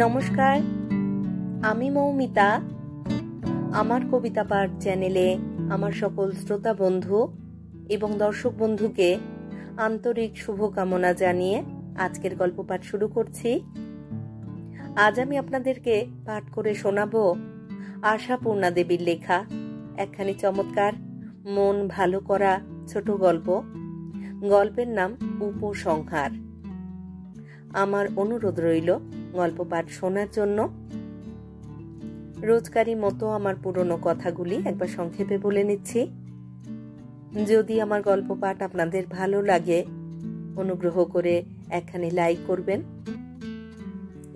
নমস্কার, আমি মৌমিতা। আমার কবিতা পাঠ চ্যানেলে আমার সকল শ্রোতা বন্ধু এবং দর্শক বন্ধুকে আন্তরিক শুভকামনা জানিয়ে আজকের গল্প পাঠ শুরু করছি। আজ আমি আপনাদেরকে পাঠ করে শোনাবো আশাপূর্ণা দেবীর লেখা একখানি চমৎকার মন ভালো করা ছোট গল্প। গল্পের নাম উপসংহার। আমার অনুরোধ রইল গল্প পাঠ শোনার জন্য। রোজকারই মতো আমার পুরনো কথাগুলি একবার সংক্ষেপে বলে নিচ্ছি। যদি আমার গল্প পাঠ আপনাদের ভালো লাগে, অনুগ্রহ করে একখানি লাইক করবেন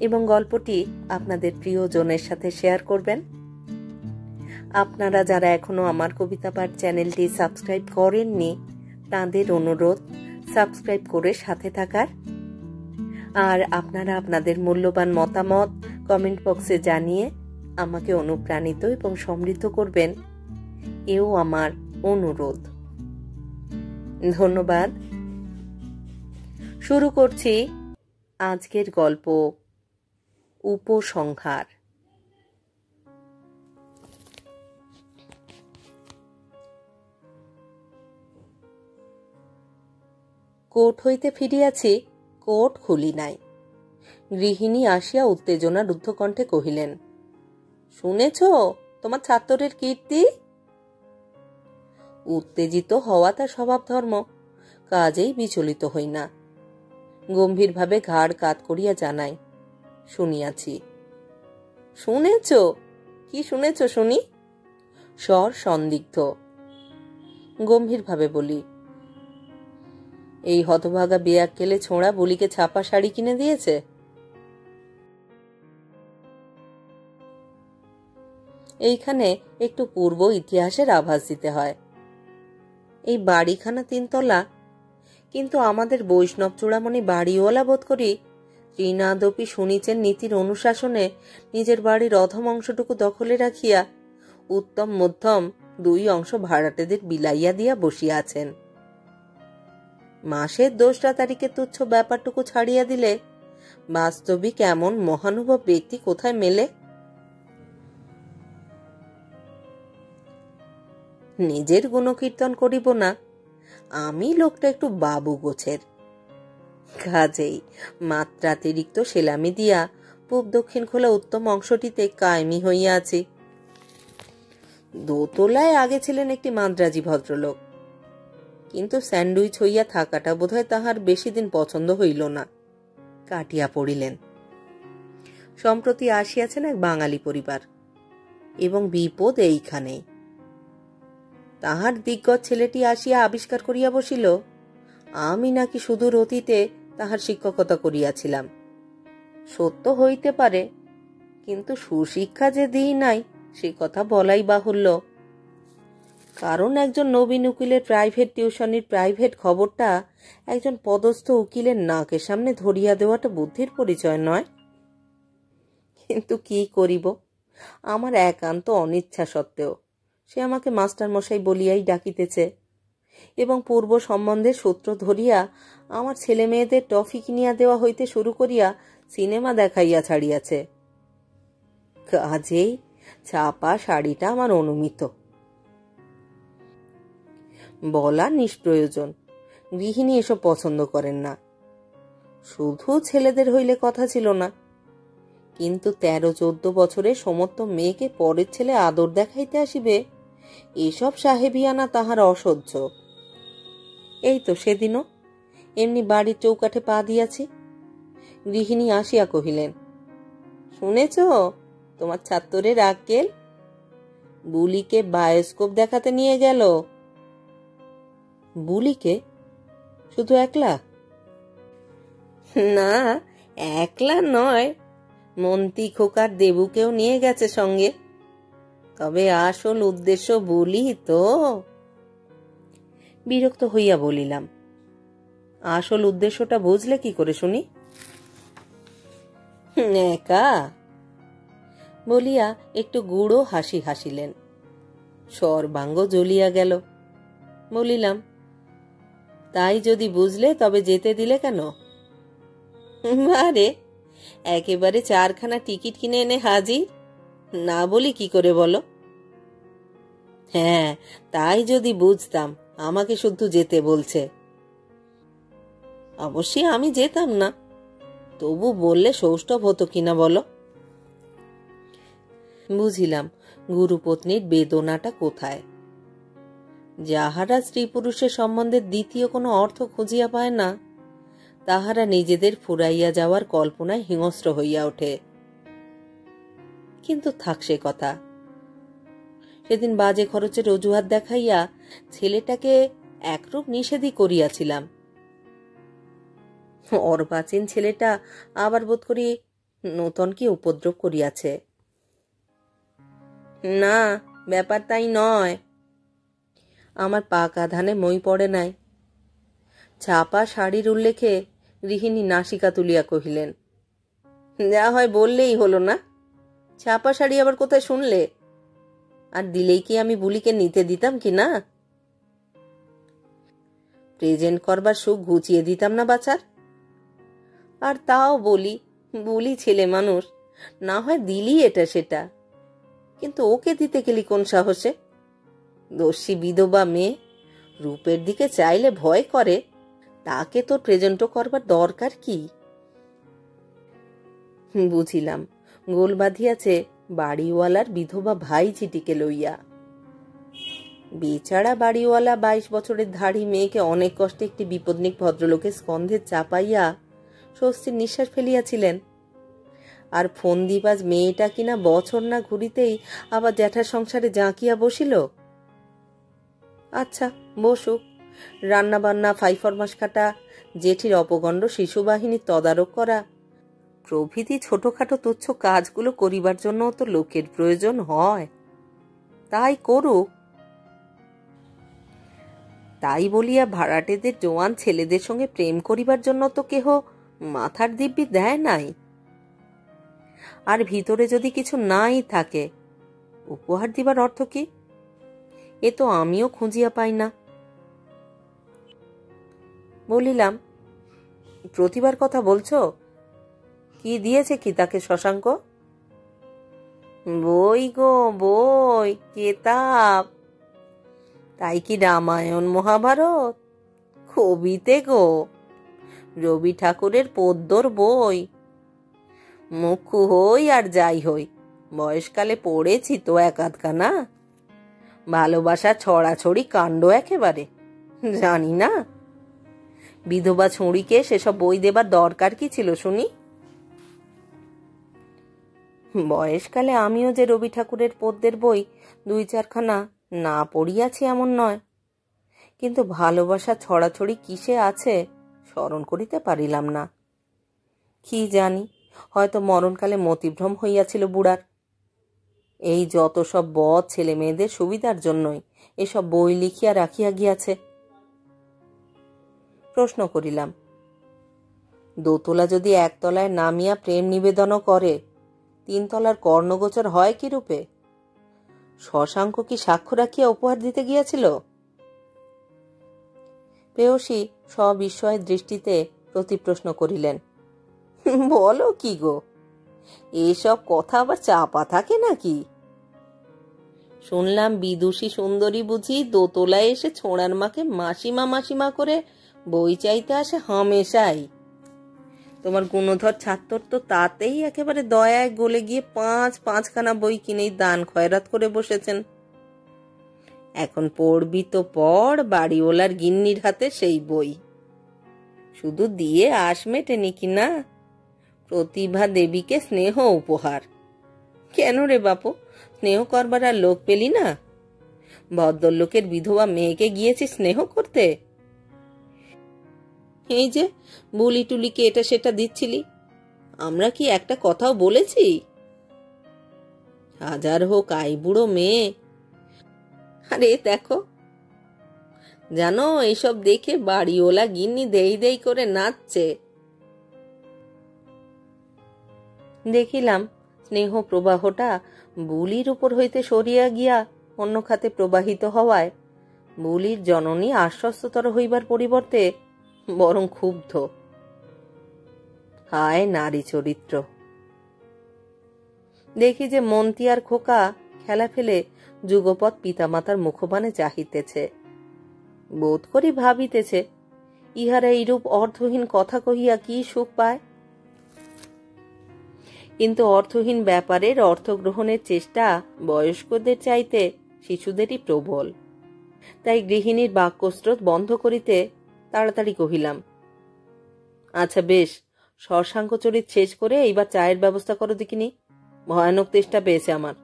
এবং গল্পটি আপনাদের প্রিয়জনের সাথে শেয়ার করবেন। আপনারা যারা এখনো আমার কবিতা পাঠ চ্যানেলটি সাবস্ক্রাইব করেননি, তাদের অনুরোধ সাবস্ক্রাইব করে সাথে থাকার। আর আপনারা আপনাদের মূল্যবান মতামত কমেন্ট বক্সে জানিয়ে আমাকে অনুপ্রাণিত এবং সমৃদ্ধ করবেন, এও আমার অনুরোধ। ধন্যবাদ। শুরু করছি আজকের গল্প উপসংহার। কোর্ট হইতে ফিরিয়াছি, কোর্ট খুলি নাই। গৃহিণী আসিয়া উত্তেজনা রুদ্ধ কণ্ঠে কহিলেন, শুনেছ তোমার ছাত্রের কীর্তি? উত্তেজিত হওয়া তার স্বভাব ধর্ম, কাজেই বিচলিত হই না। গম্ভীরভাবে ঘাড় কাত করিয়া জানাই, শুনিয়াছি। শুনেছ? কি শুনেছ শুনি? স্বর সন্দিগ্ধ। গম্ভীরভাবে বলি, এই হতভাগা বেয়াক্কেলে ছোঁড়া বলিকে ছাপা শাড়ি কিনে দিয়েছে। এইখানে একটু পূর্ব ইতিহাসের আভাস দিতে হয়। এই বাড়িখানা 3 তলা, কিন্তু আমাদের বৈষ্ণব চূড়ামণি বাড়িওয়ালা বোধ করি ত্রিনাদপি শুনিচের নীতির অনুশাসনে নিজের বাড়ির অধম অংশটুকু দখলে রাখিয়া উত্তম মধ্যম 2 অংশ ভাড়াটেদের বিলাইয়া দিয়া বসিয়া আছেন। মাসের 2টা তারিখে তুচ্ছ ব্যাপারটুকু ছাড়িয়া দিলে বাস্তবিক এমন মহানুভব ব্যক্তি কোথায় মেলে? নিজের গুণকীর্তন করিব না, আমি লোকটা একটু বাবু গোছের, কাজেই মাত্রাতিরিক্ত সেলামি দিয়া পূব দক্ষিণ খোলা উত্তম অংশটিতে কায়েমি হইয়া আছি। দোতলায় আগে ছিলেন একটি মাদ্রাজি ভদ্রলোক, কিন্তু স্যান্ডউইচ হইয়া থাকাটা বোধহয় তাহার বেশি দিন পছন্দ হইল না, কাটিয়া পড়িলেন। সম্প্রতি আসিয়াছেন এক বাঙালি পরিবার, এবং বিপদ এইখানেই। তাহার দিগ্গজ ছেলেটি আসিয়া আবিষ্কার করিয়া বসিল, আমি নাকি সুদূর অতীতে তাহার শিক্ষকতা করিয়াছিলাম। সত্য হইতে পারে, কিন্তু সুশিক্ষা যে দিই নাই সে কথা বলাই বাহুল্য। কারণ একজন নবীন উকিলের প্রাইভেট টিউশনির প্রাইভেট খবরটা একজন পদস্থ উকিলের নাকের সামনে ধরিয়া দেওয়াটা বুদ্ধির পরিচয় নয়। কিন্তু কি করিব, আমার একান্ত অনিচ্ছা সত্ত্বেও সে আমাকে মাস্টার মশাই বলিয়াই ডাকিতেছে, এবং পূর্ব সম্বন্ধের সূত্র ধরিয়া আমার ছেলে মেয়েদের টফি কিনিয়া দেওয়া হইতে শুরু করিয়া সিনেমা দেখাইয়া ছাড়িয়াছে। কাজেই ছাপা শাড়িটা আমার অনুমিত। বলা নিষ্প্রয়োজন, গৃহিণী এসব পছন্দ করেন না। শুধু ছেলেদের হইলে কথা ছিল না, কিন্তু 13-14 বছরের সমস্ত মেয়েকে পরের ছেলে আদর দেখাইতে আসিবে, এসব সাহেবিয়ানা তাহার অসহ্য। এই তো সেদিনও এমনি বাড়ির চৌকাঠে পা দিয়াছি, গৃহিণী আসিয়া কহিলেন, শুনেছ তোমার ছাত্রের আক্কেল? বুলিকে বায়োস্কোপ দেখাতে নিয়ে গেল। বুলিকে? শুধু একলা? না, একলা নয়, মন্ত্রী খোকার দেবুকেও নিয়ে গেছে সঙ্গে। তবে আসল উদ্দেশ্য বলি তো। বিরক্ত হইয়া বলিলাম, আসল উদ্দেশ্যটা বুঝলে কি করে শুনি? একা? বলিয়া একটু গুঁড়ো হাসি হাসিলেন। সর্বাঙ্গ জ্বলিয়া গেল। বলিলাম, তাই যদি বুঝলে তবে যেতে দিলে কেন? আরে একেবারে 4খানা টিকিট কিনে এনে হাজির, না বলি কি করে বলো? হ্যাঁ, তাই যদি বুঝতাম আমাকে শুধু যেতে বলছে। অবশ্যই আমি যেতাম না, তবু বললে সৌষ্ঠব হতো কিনা বলো। বুঝিলাম গুরুপত্নীর বেদনাটা কোথায়। যাহারা স্ত্রী পুরুষের সম্বন্ধে দ্বিতীয় কোনো অর্থ খুঁজিয়া পায় না, তাহারা নিজেদের ফুরাইয়া যাওয়ার কল্পনায় হিংস্র হইয়া ওঠে। কিন্তু থাক সে কথা। সেদিন বাজে খরচের অজুহাত দেখাইয়া ছেলেটাকে একরূপ নিষেধই করিয়াছিলাম। অর্বাচীন ছেলেটা আবার বোধ করি নূতন কি উপদ্রব করিয়াছে। না, ব্যাপার তাই নয়। আমার পাকা ধানে মই পড়ে নাই। ছাপা শাড়ির উল্লেখে গৃহিণী নাসিকা তুলিয়া কহিলেন, যা হয় বললেই হলো না। ছাপা শাড়ি আবার কোথায় শুনলে? আর দিলেই কি আমি বুলিকে নিতে দিতাম কি না? প্রেজেন্ট করবার সুখ ঘুচিয়ে দিতাম না বাচার? আর তাও বলি, বুলি ছেলে মানুষ, না হয় দিলি এটা সেটা, কিন্তু ওকে দিতে গেলি কোন সাহসে? দস্যি বিধবা মেয়ে, রূপের দিকে চাইলে ভয় করে, তাকে তোর প্রেজেন্টও করবার দরকার কি? বুঝিলাম গোল বাঁধিয়াছে বাড়িওয়ালার বিধবা ভাই ঝিটিকে লইয়া। বেচারা বাড়িওয়ালা 22 বছরের ধাড়ি মেয়েকে অনেক কষ্টে একটি বিপদনিক ভদ্রলোকের স্কন্ধে চাপাইয়া স্বস্তির নিঃশ্বাস ফেলিয়াছিলেন। আর ফন্দিবাজ মেয়েটা কিনা বছর না ঘুরিতেই আবার জ্যাঠার সংসারে জাঁকিয়া বসিল। আচ্ছা বসুক, রান্না বান্না, ফাইফরমাস কাটা, জেঠির অপগণ্ড শিশুবাহিনীর তদারক করা প্রভৃতি ছোটখাটো তুচ্ছ কাজগুলো করিবার জন্য তো লোকের প্রয়োজন হয়, তাই করুক। তাই বলিয়া ভাড়াটেদের জোয়ান ছেলেদের সঙ্গে প্রেম করিবার জন্য তো কেহ মাথার দিব্যি দেয় নাই। আর ভিতরে যদি কিছু নাই থাকে, উপহার দিবার অর্থ কি? এ তো আমিও খুঁজিয়া পাই না। বলিলাম, প্রতিবার কথা বলছো? কি দিয়েছে কি তাকে শশাঙ্ক? বই গো বই, কেতাব। তাই কি রামায়ণ মহাভারত? কবিতে গো, রবি ঠাকুরের পদ্যর বই। মুখ্য হই আর যাই হই, বয়সকালে পড়েছি তো এক আধখানা। ভালোবাসা ছড়াছড়ি কাণ্ড একেবারে, জানি না। বিধবা ছুঁড়িকে সেসব বই দেবার দরকার কি ছিল শুনি? বয়সকালে আমিও যে রবি ঠাকুরের পদ্যের বই 2-4খানা না পড়িয়াছি এমন নয়, কিন্তু ভালোবাসা ছড়াছড়ি কিসে আছে স্মরণ করিতে পারিলাম না। কি জানি, হয়তো মরণকালে মতিভ্রম হইয়াছিল বুড়ার। এই যত সব বদ ছেলে মেয়েদের সুবিধার জন্যই এসব বই লিখিয়া রাখিয়া গিয়াছে। প্রশ্ন করিলাম, দোতলা যদি একতলায় নামিয়া প্রেম নিবেদনও করে, 3 তলার কর্ণগোচর হয় কি রূপে? শশাঙ্ক কি সাক্ষ্য রাখিয়া উপহার দিতে গিয়াছিল? প্রেয়সী সবিস্ময়ের দৃষ্টিতে প্রতিপ্রশ্ন করিলেন, বলো কি গো, এসব কথা আবার চাপা থাকে নাকি? শুনলাম বিদুষী সুন্দরী বুঝি দোতলায় এসে ছোঁড়ার মাকে মাসিমা মাসিমা করে বই চাইতে আসে হামেশাই। তোমার গুণধর ছাত্র তো তাতেই একেবারে দয়ায় গলে গিয়ে 5-5খানা বই কিনেই দান খয়রাত করে বসেছেন। এখন পড়বি তো পড় বাড়িওয়ালার গিন্নির হাতে সেই বই, শুধু দিয়ে আশ মেটেনি কিনা প্রতিভা দেবীকে স্নেহ উপহার। কেন রে বাপু, স্নেহ করবার আর লোক পেলি না? ভদ্রলোকের বিধবা মেয়েকে গিয়েছি স্নেহ করতে? এই যে বুলি টুলিকে এটা সেটা দিচ্ছিলি, আমরা কি একটা কথাও বলেছি? হাজার হোক আইবুড়ো মেয়ে। আরে দেখো, জানো এইসব দেখে বাড়িওয়ালা গিন্নি দেই দেই করে নাচছে। দেখিলাম স্নেহ প্রবাহটা বুলির উপর হইতে সরিয়া গিয়া অন্য খাতে প্রবাহিত হওয়ায় বুলির জননী আশ্বস্ততর হইবার পরিবর্তে বরং ক্ষুব্ধ। হায় নারী চরিত্র। দেখি যে মন্ত্রী আর খোকা খেলা ফেলে যুগপৎ পিতামাতার মুখপানে চাহিতেছে। বোধ করি ভাবিতেছে ইহারা এইরূপ অর্থহীন কথা কহিয়া কি সুখ পায়। কিন্তু অর্থহীন ব্যাপারের অর্থ গ্রহণের চেষ্টা বয়স্কদের চাইতে শিশুদেরই প্রবল। তাই গৃহিণীর বাক্যস্রোত বন্ধ করিতে তাড়াতাড়ি কহিলাম, আচ্ছা বেশ, শশাঙ্কচরিত শেষ করে এইবার চায়ের ব্যবস্থা করো দেখিনি, ভয়ানক তেষ্টা পেয়েছে আমার।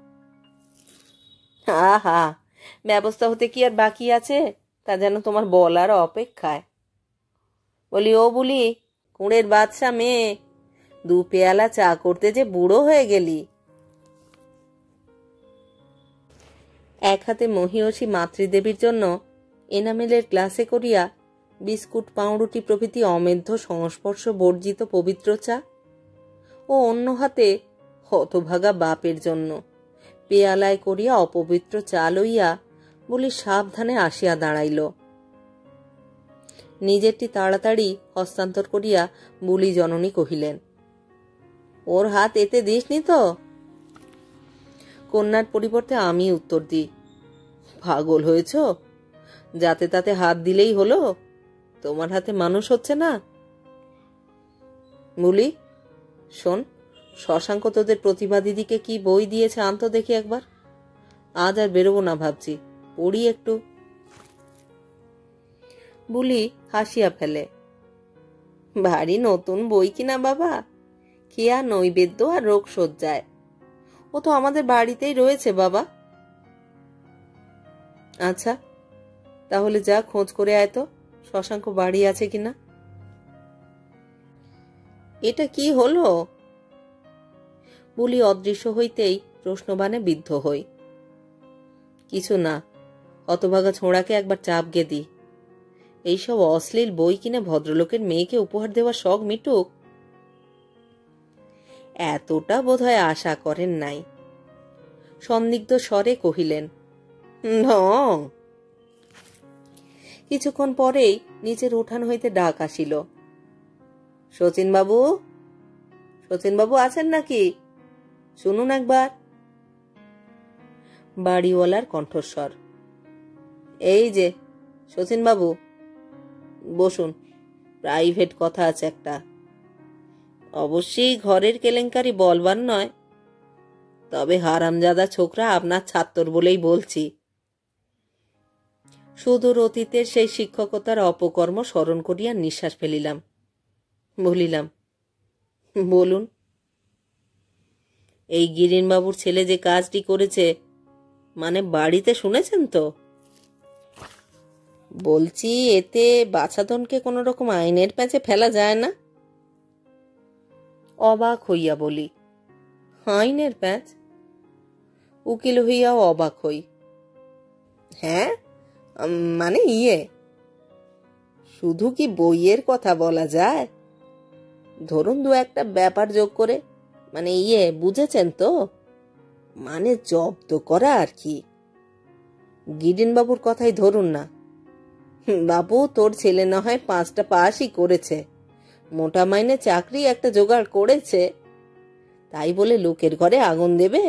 আহা, ব্যবস্থা হতে কি আর বাকি আছে, তা যেন তোমার বলার অপেক্ষায়। বলি, ও বলি, কুঁড়ের বাদশা মেয়ে, 2 পেয়ালা চা করতে যে বুড়ো হয়ে গেলি। এক হাতে মহিয়সী মাতৃদেবীর জন্য এনামেলের গ্লাসে করিয়া বিস্কুট, পাউরুটি প্রভৃতি অমেধ্য সংস্পর্শ বর্জিত পবিত্র চা, ও অন্য হাতে হতভাগা বাপের জন্য পেয়ালায় করিয়া অপবিত্র চা লইয়া বলি সাবধানে আসিয়া দাঁড়াইল। নিজেরটি তাড়াতাড়ি হস্তান্তর করিয়া বুলি জননী কহিলেন, ওর হাত এতে দিসনি তো? কন্যার পরিবর্তে আমি উত্তর দিই, পাগল হয়েছ? যাতে তাতে হাত দিলেই হলো? তোমার হাতে মানুষ হচ্ছে না? বুলি, শোন, শশাঙ্ক তোদের প্রতিভা দিদিকে কি বই দিয়েছে আনতো দেখি একবার। আজ আর বেরোবো না ভাবছি, পড়ি একটু। বুলি হাসিয়া ফেলে, ভারী নতুন বই কিনা বাবা, খেয়া নৈবেদ্য আর রোগ সজ্জায়। ও তো আমাদের বাড়িতেই রয়েছে বাবা। আচ্ছা, তাহলে যা খোঁজ করে আয় তো, শশাঙ্ক বাড়ি আছে কিনা। এটা কি হলো? বুলি অদৃশ্য হইতেই প্রশ্নবাণে বিদ্ধ হই। কিছু না, হতভাগা ছোঁড়াকে একবার চাপ গে দি। এইসব অশ্লীল বই কিনে ভদ্রলোকের মেয়েকে উপহার দেওয়ার শখ মিটুক, এতটা বোধহয় আশা করেন নাই। সন্দিগ্ধ স্বরে কহিলেন, ঢং। কিছুক্ষণ পরেই নিচের উঠান হইতে ডাক আসিল, শচীনবাবু, শচীনবাবু আছেন নাকি? শুনুন একবার। বাড়িওয়ালার কণ্ঠস্বর, এই যে শচীনবাবু, বসুন, প্রাইভেট কথা আছে একটা। অবশ্যই ঘরের কেলেঙ্কারি বলবার নয়, তবে হারামজাদা ছোকরা আপনার ছাত্র বলেই বলছি। সুদূর অতীতের সেই শিক্ষকতার অপকর্ম স্মরণ করিয়া নিঃশ্বাস ফেলিলাম। বলিলাম, বলুন। এই গিরিনবাবুর ছেলে যে কাজটি করেছে, মানে বাড়িতে শুনেছেন তো? বলছি, এতে বাছাধনকে কোনো রকম আইনের প্যাঁচে ফেলা যায় না? অবাক হইয়া বলি, আইনের প্যাঁচ? উকিল হইয়াও অবাক হই। হ্যাঁ, মানে শুধু কি বইয়ের কথা বলা যায়? ধরুন 2-1টা ব্যাপার যোগ করে, মানে বুঝেছেন তো, মানে জব্দ করা আর কি। গিরিনবাবুর কথাই ধরুন না। বাবু, তোর ছেলে না হয় 5টা পাসই করেছে, মোটা মাইনে চাকরি একটা জোগাড় করেছে, তাই বলে লোকের ঘরে আগুন দেবে?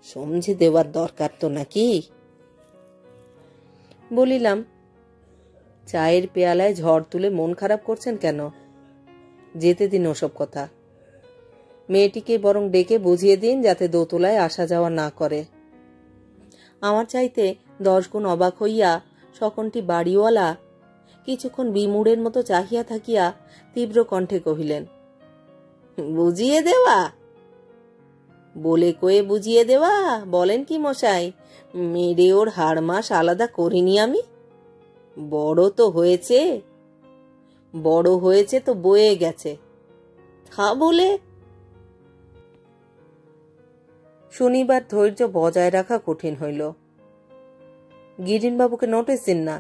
সমঝে দেওয়ার দরকার তো নাকি? বলিলাম, চায়ের পেয়ালায় ঝড় তুলে মন খারাপ করছেন কেন? যেতে দিন ওসব কথা। মেয়েটিকে বরং ডেকে বুঝিয়ে দিন যাতে দোতলায় আসা যাওয়া না করে। আমার চাইতে 10 গুণ অবাক হইয়া সকনটি বাড়িওয়ালা কিছুক্ষণ বিমূঢ়ের মতো চাহিয়া থাকিয়া তীব্র কণ্ঠে কহিলেন, বুঝিয়ে দেওয়া? বলে কয়ে বুঝিয়ে দেওয়া? বলেন কি মশাই, মেরে ওর হাড় মাস আলাদা করিনি আমি? বড় হয়েছে তো বয়ে গেছে, তা বলে? শনিবার ধৈর্য বজায় রাখা কঠিন হইল। গিরিনবাবুকে নোটিস দিন না,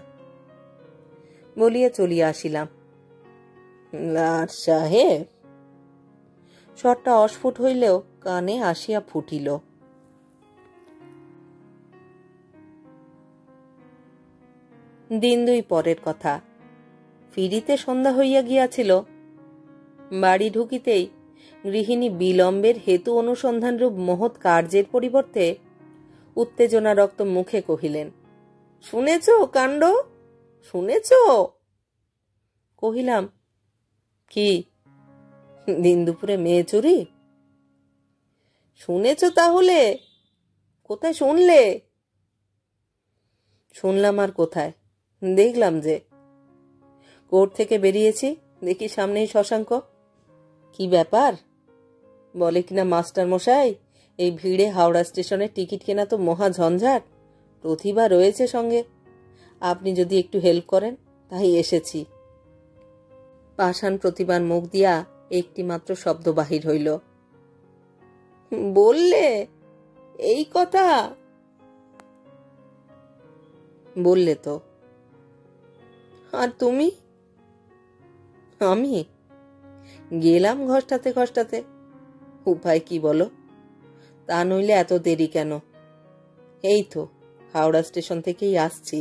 বলিয়া চলিয়া আসিলাম। লাট সাহেব, স্বরটা অস্ফুট হইলেও কানে আসিয়া ফুটিল। দিন 2 পরের কথা। ফিরিতে সন্ধ্যা হইয়া গিয়াছিল। বাড়ি ঢুকিতেই গৃহিণী বিলম্বের হেতু অনুসন্ধানরূপ মহৎ কার্যের পরিবর্তে উত্তেজনা রক্ত মুখে কহিলেন, শুনেছ কাণ্ড, শুনেছ? কহিলাম, কি? দিন দুপুরে মেয়ে চুরি? শুনেছ তাহলে? কোথায় শুনলে? শুনলাম আর কোথায়, দেখলাম যে। কোর্ট থেকে বেরিয়েছি, দেখি সামনেই শশাঙ্ক। কি ব্যাপার? বলে কিনা, মাস্টার মশাই, এই ভিড়ে হাওড়া স্টেশনের টিকিট কেনা তো মহা ঝঞ্ঝাট, প্রতিভা রয়েছে সঙ্গে, আপনি যদি একটু হেল্প করেন, তাই এসেছি। পাষাণ প্রতিভার মুখ দিয়া একটি মাত্র শব্দ বাহির হইল, বললে এই কথা? বললে তো। আর তুমি? আমি গেলাম ঘষ্টাতে ঘষ্টাতে, উপায় কি বলো? তা নইলে এত দেরি কেন? এই তো হাওড়া স্টেশন থেকেই আসছি।